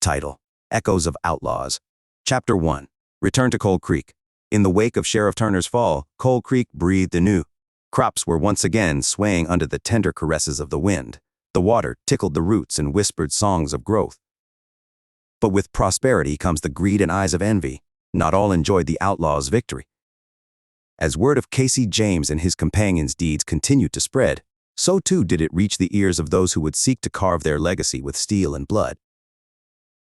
Subtitle: Echoes of Outlaws. Chapter 1. Return to Coal Creek. In the wake of Sheriff Turner's fall, Coal Creek breathed anew. Crops were once again swaying under the tender caresses of the wind. The water tickled the roots and whispered songs of growth. But with prosperity comes the greed and eyes of envy. Not all enjoyed the outlaws' victory. As word of Casey James and his companions' deeds continued to spread, so too did it reach the ears of those who would seek to carve their legacy with steel and blood.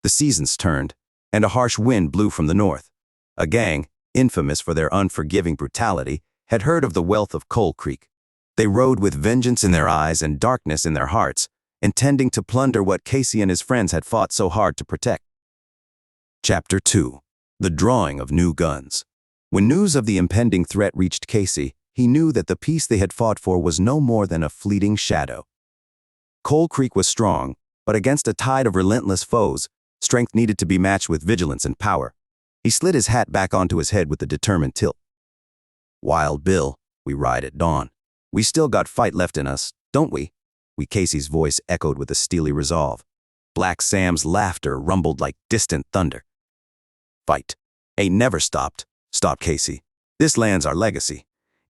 The seasons turned, and a harsh wind blew from the north. A gang, infamous for their unforgiving brutality, had heard of the wealth of Coal Creek. They rode with vengeance in their eyes and darkness in their hearts, intending to plunder what Casey and his friends had fought so hard to protect. Chapter 2. The Drawing of New Guns. When news of the impending threat reached Casey, he knew that the peace they had fought for was no more than a fleeting shadow. Coal Creek was strong, but against a tide of relentless foes, strength needed to be matched with vigilance and power. He slid his hat back onto his head with a determined tilt. "Wild Bill, we ride at dawn. We still got fight left in us, don't we?" Casey's voice echoed with a steely resolve. Black Sam's laughter rumbled like distant thunder. "Fight ain't never stopped," Casey. "This land's our legacy.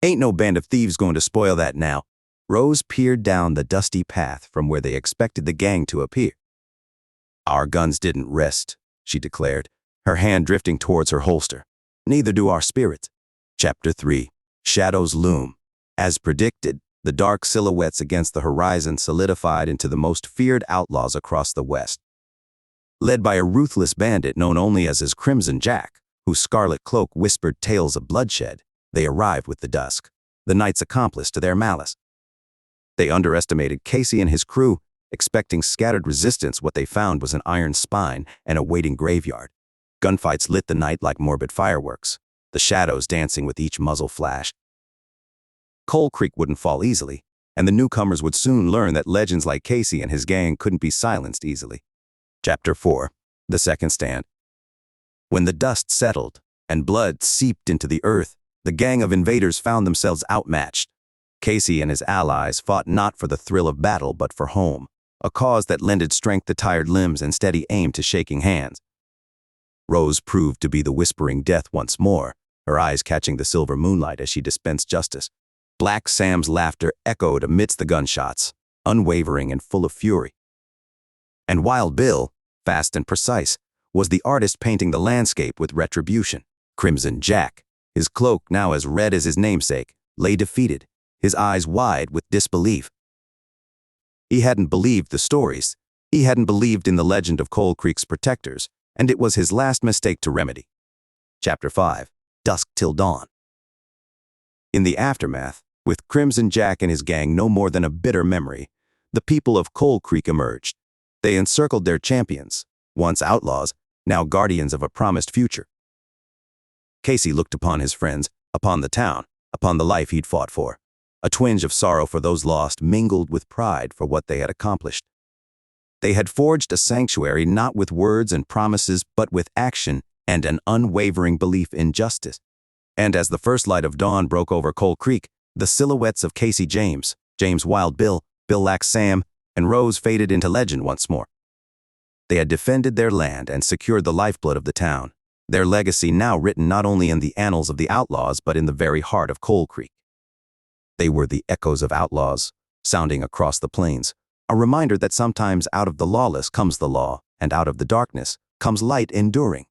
Ain't no band of thieves going to spoil that now." Rose peered down the dusty path from where they expected the gang to appear. "Our guns didn't rest," she declared, her hand drifting towards her holster. "Neither do our spirits." Chapter 3. Shadows Loom. As predicted, the dark silhouettes against the horizon solidified into the most feared outlaws across the West. Led by a ruthless bandit known only as his Crimson Jack, whose scarlet cloak whispered tales of bloodshed, they arrived with the dusk, the night's accomplice to their malice. They underestimated Casey and his crew, expecting scattered resistance. What they found was an iron spine and a waiting graveyard. Gunfights lit the night like morbid fireworks, the shadows dancing with each muzzle flash. Coal Creek wouldn't fall easily, and the newcomers would soon learn that legends like Casey and his gang couldn't be silenced easily. Chapter 4. The Second Stand. When the dust settled and blood seeped into the earth, the gang of invaders found themselves outmatched. Casey and his allies fought not for the thrill of battle but for home, a cause that lended strength to tired limbs and steady aim to shaking hands. Rose proved to be the whispering death once more, her eyes catching the silver moonlight as she dispensed justice. Black Sam's laughter echoed amidst the gunshots, unwavering and full of fury. And Wild Bill, fast and precise, was the artist painting the landscape with retribution. Crimson Jack, his cloak now as red as his namesake, lay defeated, his eyes wide with disbelief. He hadn't believed the stories. He hadn't believed in the legend of Coal Creek's protectors, and it was his last mistake to remedy. Chapter 5. Dusk Till Dawn. In the aftermath, with Crimson Jack and his gang no more than a bitter memory, the people of Coal Creek emerged. They encircled their champions, once outlaws, now guardians of a promised future. Casey looked upon his friends, upon the town, upon the life he'd fought for. A twinge of sorrow for those lost mingled with pride for what they had accomplished. They had forged a sanctuary not with words and promises but with action and an unwavering belief in justice. And as the first light of dawn broke over Coal Creek, the silhouettes of Casey James, Wild Bill, Black Sam, and Rose faded into legend once more. They had defended their land and secured the lifeblood of the town, their legacy now written not only in the annals of the outlaws but in the very heart of Coal Creek. They were the echoes of outlaws, sounding across the plains, a reminder that sometimes out of the lawless comes the law, and out of the darkness comes light enduring.